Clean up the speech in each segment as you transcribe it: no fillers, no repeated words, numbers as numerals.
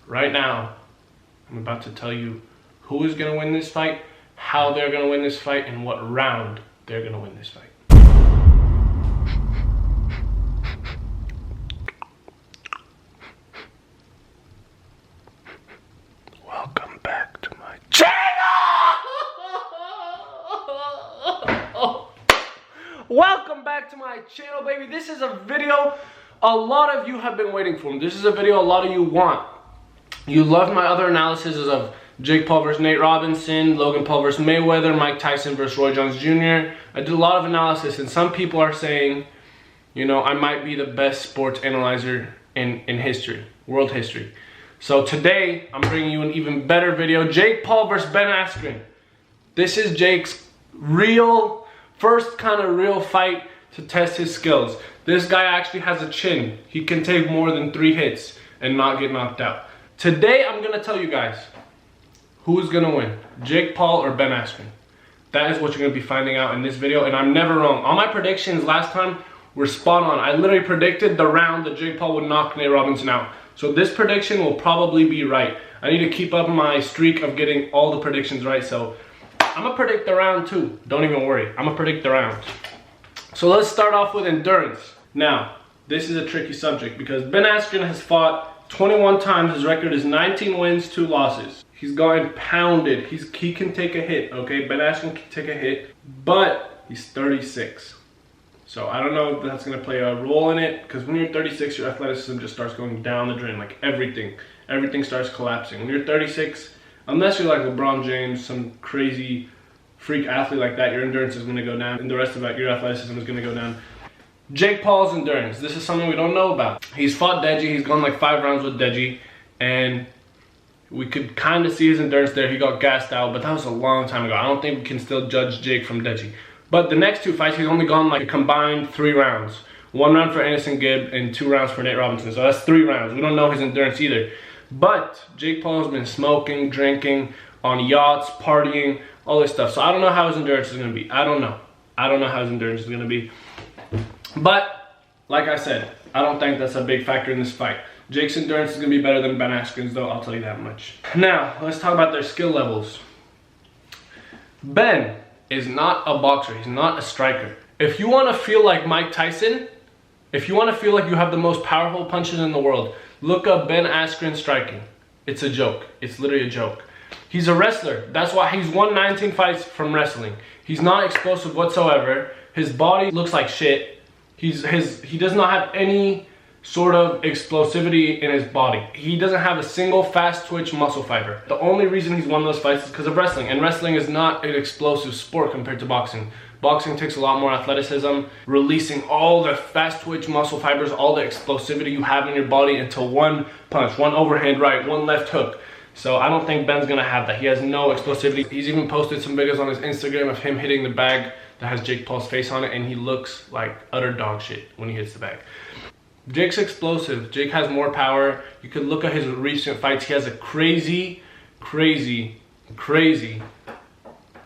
right now, I'm about to tell you who is going to win this fight, how they're going to win this fight, and what round they're going to win this fight. Welcome back to my channel! Welcome back to my channel, baby. This is a video a lot of you have been waiting for. This is a video a lot of you want. You love my other analyses of Jake Paul versus Nate Robinson, Logan Paul versus Mayweather, Mike Tyson versus Roy Jones Jr. I did a lot of analysis, and some people are saying, you know, I might be the best sports analyzer in history, world history. So today, I'm bringing you an even better video. Jake Paul versus Ben Askren. This is Jake's first kind of real fight to test his skills. This guy actually has a chin. He can take more than 3 hits and not get knocked out. Today, I'm gonna tell you guys who's gonna win, Jake Paul or Ben Askren. That is what you're gonna be finding out in this video, and I'm never wrong. All my predictions last time were spot on. I literally predicted the round that Jake Paul would knock Nate Robinson out. So this prediction will probably be right. I need to keep up my streak of getting all the predictions right, so I'm gonna predict the round too. Don't even worry, I'm gonna predict the round. So let's start off with endurance. Now, this is a tricky subject because Ben Askren has fought 21 times. His record is 19 wins, 2 losses. He's gotten pounded. He can take a hit, okay? Ben Askren can take a hit, but he's 36. So I don't know if that's gonna play a role in it, because when you're 36, your athleticism just starts going down the drain, like everything. Everything starts collapsing. When you're 36, unless you're like LeBron James, some crazy freak athlete like that, your endurance is gonna go down, and the rest of it, your athleticism is gonna go down. Jake Paul's endurance, this is something we don't know about. He's fought Deji, he's gone like 5 rounds with Deji, and we could kind of see his endurance there. He got gassed out, but that was a long time ago. I don't think we can still judge Jake from Deji. But the next 2 fights, he's only gone like a combined 3 rounds. 1 round for Anderson Gibb and 2 rounds for Nate Robinson. So that's 3 rounds. We don't know his endurance either. But Jake Paul's been smoking, drinking, on yachts, partying, all this stuff. So I don't know how his endurance is going to be. I don't know. I don't know how his endurance is going to be. But, like I said, I don't think that's a big factor in this fight. Jake's endurance is going to be better than Ben Askren's, though, I'll tell you that much. Now, let's talk about their skill levels. Ben is not a boxer. He's not a striker. If you want to feel like Mike Tyson, if you want to feel like you have the most powerful punches in the world, look up Ben Askren striking. It's a joke. It's literally a joke. He's a wrestler. That's why he's won 19 fights from wrestling. He's not explosive whatsoever. His body looks like shit. He does not have any sort of explosivity in his body. He doesn't have a single fast twitch muscle fiber. The only reason he's won those fights is because of wrestling, and wrestling is not an explosive sport compared to boxing. Boxing takes a lot more athleticism, releasing all the fast twitch muscle fibers, all the explosivity you have in your body into one punch, one overhand right, one left hook. So I don't think Ben's gonna have that. He has no explosivity. He's even posted some videos on his Instagram of him hitting the bag that has Jake Paul's face on it, and he looks like utter dog shit when he hits the bag. Jake's explosive. Jake has more power. You could look at his recent fights. He has a crazy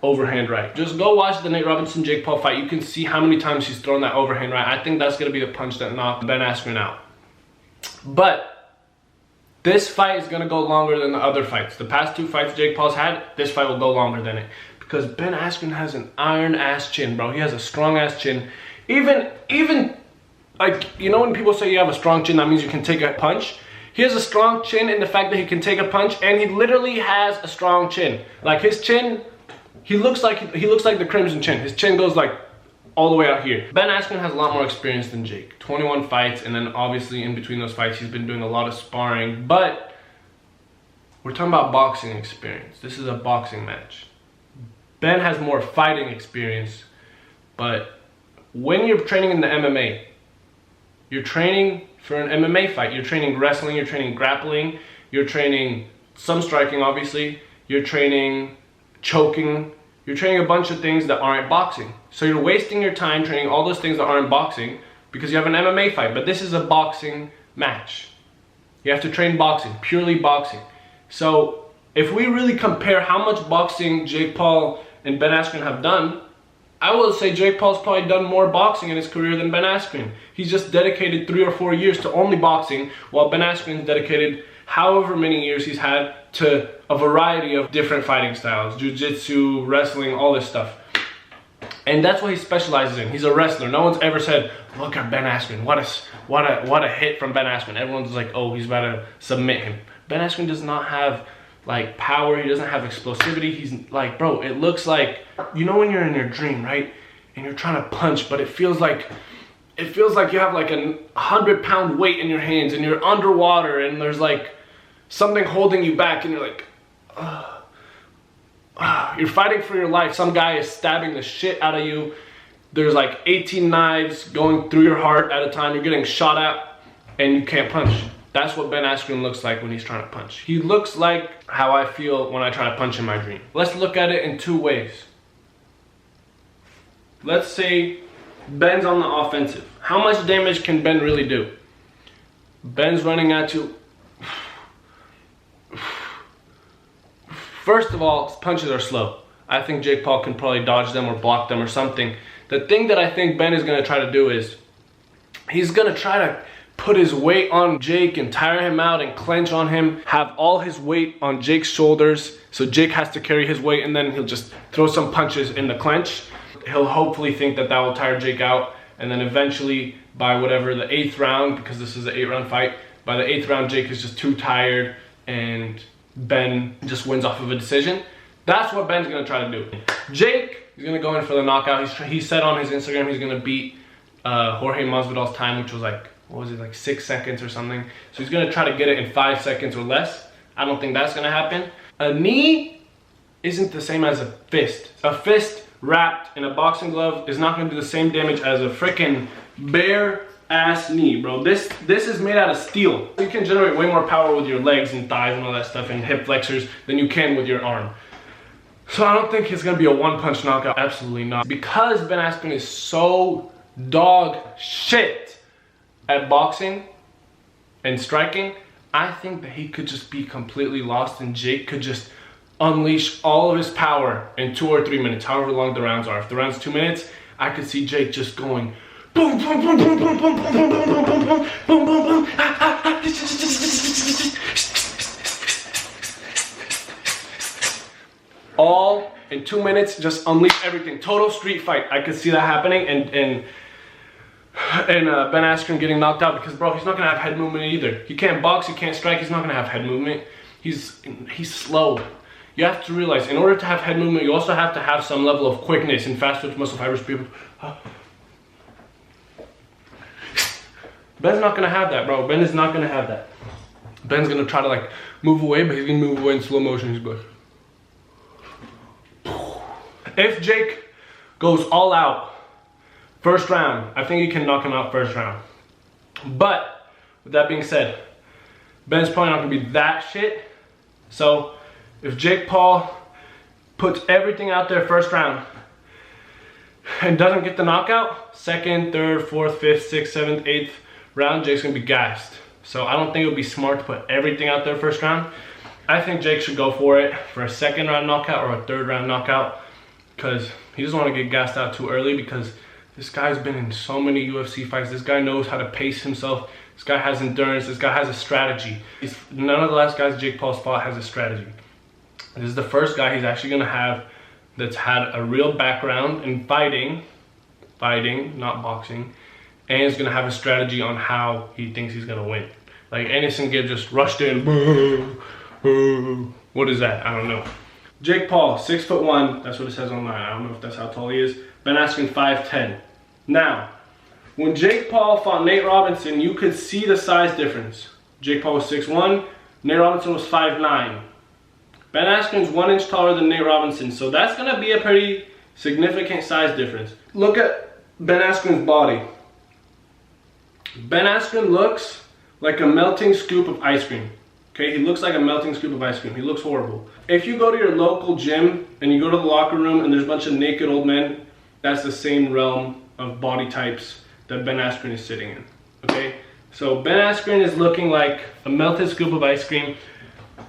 overhand right. Just go watch the Nate Robinson Jake Paul fight. You can see how many times he's thrown that overhand right. I think that's gonna be the punch that knocked Ben Askren out. But this fight is gonna go longer than the other fights. The past 2 fights Jake Paul's had, this fight will go longer than it. Because Ben Askren has an iron ass chin, bro. He has a strong ass chin. Even like, you know when people say you have a strong chin, that means you can take a punch? He has a strong chin in the fact that he can take a punch, and he literally has a strong chin. Like his chin, he looks like the Crimson Chin. His chin goes like all the way out here. Ben Askren has a lot more experience than Jake. 21 fights, and then obviously in between those fights, he's been doing a lot of sparring, but we're talking about boxing experience. This is a boxing match. Ben has more fighting experience, but when you're training in the MMA, you're training for an MMA fight. You're training wrestling, you're training grappling, you're training some striking, obviously. You're training choking. You're training a bunch of things that aren't boxing. So you're wasting your time training all those things that aren't boxing because you have an MMA fight. But this is a boxing match. You have to train boxing, purely boxing. So if we really compare how much boxing Jake Paul and Ben Askren have done, I will say Jake Paul's probably done more boxing in his career than Ben Askren. He's just dedicated 3 or 4 years to only boxing, while Ben Askren's dedicated however many years he's had to a variety of different fighting styles, jiu-jitsu, wrestling, all this stuff. And that's what he specializes in. He's a wrestler. No one's ever said, look at Ben Askren. What a hit from Ben Askren. Everyone's like, oh, he's about to submit him. Ben Askren does not have like power. He doesn't have explosivity. He's like, bro, it looks like, you know when you're in your dream, right? And you're trying to punch, but it feels like you have like a 100-pound weight in your hands and you're underwater and there's like something holding you back and you're like, you're fighting for your life. Some guy is stabbing the shit out of you. There's like 18 knives going through your heart at a time. You're getting shot at and you can't punch. That's what Ben Askren looks like when he's trying to punch. He looks like how I feel when I try to punch in my dream. Let's look at it in two ways. Let's say Ben's on the offensive. How much damage can Ben really do? Ben's running at you. First of all, his punches are slow. I think Jake Paul can probably dodge them or block them or something. The thing that I think Ben is going to try to do is he's going to try to put his weight on Jake and tire him out and clench on him, have all his weight on Jake's shoulders, so Jake has to carry his weight, and then he'll just throw some punches in the clench. He'll hopefully think that will tire Jake out, and then eventually by whatever the 8th round, because this is an 8-round fight, by the 8th round Jake is just too tired and Ben just wins off of a decision. That's what Ben's gonna try to do. Jake is gonna go in for the knockout. He said on his Instagram he's gonna beat Jorge Masvidal's time, which was like, what was it, like 6 seconds or something. So he's gonna try to get it in 5 seconds or less. I don't think that's gonna happen. A knee isn't the same as a fist. A fist wrapped in a boxing glove is not gonna do the same damage as a freaking bare ass knee, bro. This is made out of steel. You can generate way more power with your legs and thighs and all that stuff and hip flexors than you can with your arm. So I don't think it's gonna be a one-punch knockout. Absolutely not. Because Ben Askren is so dog shit at boxing and striking, I think that he could just be completely lost and Jake could just unleash all of his power in 2 or 3 minutes, however long the rounds are. If the round's 2 minutes, I could see Jake just going boom, boom, boom, boom, boom, boom, boom, boom, boom, boom, boom, boom, boom, boom. All in 2 minutes, just unleash everything. Total street fight. I could see that happening, and Ben Askren getting knocked out because, bro, he's not gonna have head movement either. He can't box, he can't strike, he's not gonna have head movement. He's slow. You have to realize, in order to have head movement, you also have to have some level of quickness and fast twitch muscle fibers. People. Ben's not gonna have that, bro. Ben is not gonna have that. Ben's gonna try to like move away, but he's gonna move away in slow motion. He's like, if Jake goes all out first round, I think he can knock him out first round. But with that being said, Ben's probably not gonna be that shit. So if Jake Paul puts everything out there first round and doesn't get the knockout, 2nd, 3rd, 4th, 5th, 6th, 7th, 8th round, Jake's gonna be gassed. So I don't think it would be smart to put everything out there first round. I think Jake should go for it for a 2nd round knockout or a 3rd round knockout, because he doesn't want to get gassed out too early, because this guy's been in so many UFC fights. This guy knows how to pace himself. This guy has endurance. This guy has a strategy. None of the last guys Jake Paul's fought has a strategy. This is the first guy he's actually gonna have that's had a real background in fighting, not boxing, and he's gonna have a strategy on how he thinks he's gonna win. Like Anderson Gibb just rushed in, what is that? I don't know. Jake Paul, 6'1", that's what it says online. I don't know if that's how tall he is. Ben Askren, 5'10". Now, when Jake Paul fought Nate Robinson, you could see the size difference. Jake Paul was 6'1", Nate Robinson was 5'9". Ben Askren's 1 inch taller than Nate Robinson, so that's gonna be a pretty significant size difference. Look at Ben Askren's body. Ben Askren looks like a melting scoop of ice cream. Okay, he looks like a melting scoop of ice cream. He looks horrible. If you go to your local gym and you go to the locker room and there's a bunch of naked old men, that's the same realm of body types that Ben Askren is sitting in. Okay, so Ben Askren is looking like a melted scoop of ice cream.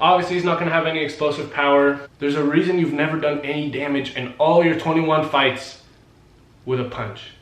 Obviously, he's not going to have any explosive power. There's a reason you've never done any damage in all your 21 fights with a punch.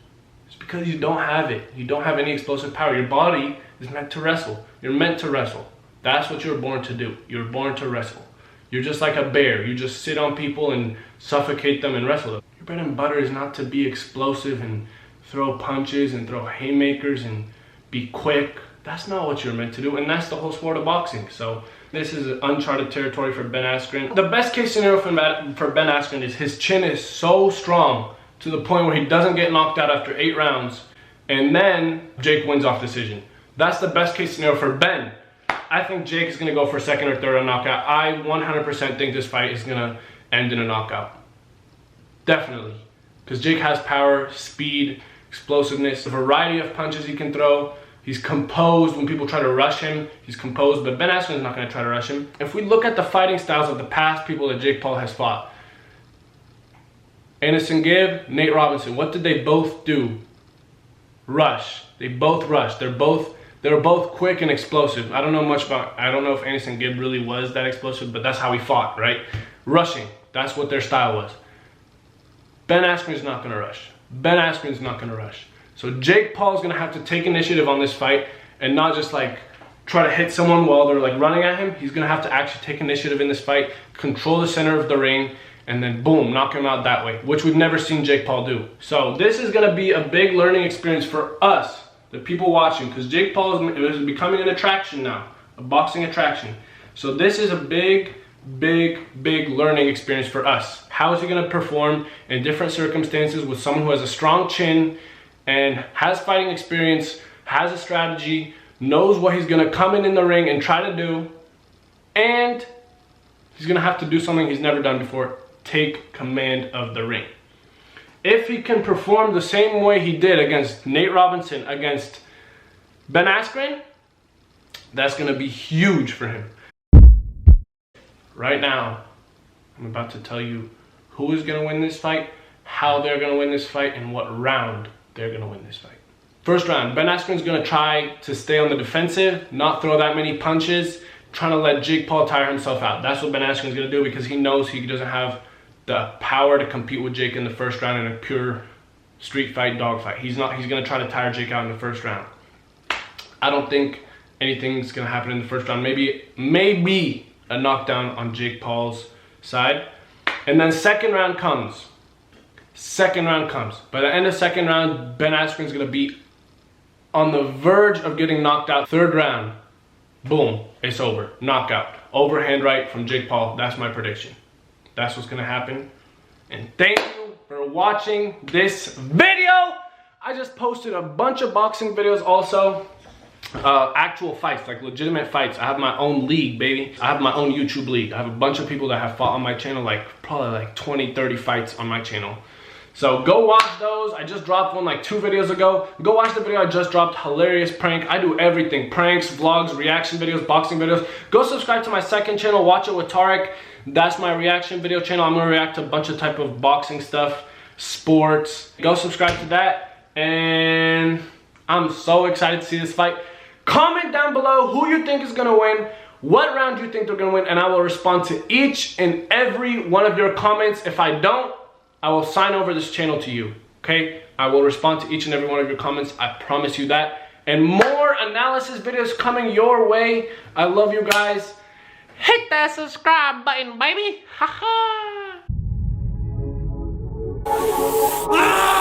It's because you don't have it. You don't have any explosive power. Your body is meant to wrestle. You're meant to wrestle. That's what you're born to do. You're born to wrestle. You're just like a bear. You just sit on people and suffocate them and wrestle them. Your bread and butter is not to be explosive and throw punches and throw haymakers and be quick. That's not what you're meant to do, and that's the whole sport of boxing. So this is uncharted territory for Ben Askren. The best case scenario for Ben Askren is his chin is so strong to the point where he doesn't get knocked out after 8 rounds, and then Jake wins off decision. That's the best case scenario for Ben. I think Jake is going to go for second or third knockout. I 100% think this fight is going to end in a knockout. Definitely. Because Jake has power, speed, explosiveness, a variety of punches he can throw. He's composed when people try to rush him. He's composed, but Ben Askren is not going to try to rush him. If we look at the fighting styles of the past people that Jake Paul has fought, Anderson Gibb, Nate Robinson, what did they both do? Rush. They both rushed. They were both quick and explosive. I don't know if Anderson Gibb really was that explosive, but that's how he fought, right? Rushing. That's what their style was. Ben Askren's not going to rush. Ben Askren's not going to rush. So Jake Paul's going to have to take initiative on this fight and not just like try to hit someone while they're like running at him. He's going to have to actually take initiative in this fight, control the center of the ring, and then boom, knock him out that way, which we've never seen Jake Paul do. So this is going to be a big learning experience for us, the people watching, because Jake Paul is becoming an attraction now, a boxing attraction. So this is a big learning experience for us. How is he going to perform in different circumstances with someone who has a strong chin and has fighting experience, has a strategy, knows what he's going to come in the ring and try to do, and he's going to have to do something he's never done before: take command of the ring. If he can perform the same way he did against Nate Robinson, against Ben Askren, that's going to be huge for him. Right now, I'm about to tell you who is going to win this fight, how they're going to win this fight, and what round they're going to win this fight. First round, Ben Askren's going to try to stay on the defensive, not throw that many punches, trying to let Jake Paul tire himself out. That's what Ben Askren's going to do, because he knows he doesn't have the power to compete with Jake in the first round in a pure street fight, dog fight. He's going to try to tire Jake out in the first round. I don't think anything's going to happen in the first round. Maybe a knockdown on Jake Paul's side. And then second round comes. By the end of second round, Ben Askren's going to be on the verge of getting knocked out. Third round, boom, it's over. Knockout. Overhand right from Jake Paul. That's my prediction. That's what's going to happen. And thank you for watching this video. I just posted a bunch of boxing videos also. Actual fights, like legitimate fights. I have my own league, baby. I have my own YouTube league. I have a bunch of people that have fought on my channel, probably like 20, 30 fights on my channel. So go watch those. I just dropped one like 2 videos ago. Go watch the video I just dropped. Hilarious prank. I do everything. Pranks, vlogs, reaction videos, boxing videos. Go subscribe to my second channel. Watch it with Tarek. That's my reaction video channel. I'm going to react to a bunch of type of boxing stuff, sports. Go subscribe to that. And I'm so excited to see this fight. Comment down below who you think is going to win, what round you think they're going to win, and I will respond to each and every one of your comments. If I don't, I will sign over this channel to you, okay? I will respond to each and every one of your comments. I promise you that. And more analysis videos coming your way. I love you guys. Hit that subscribe button, baby. Ha ha.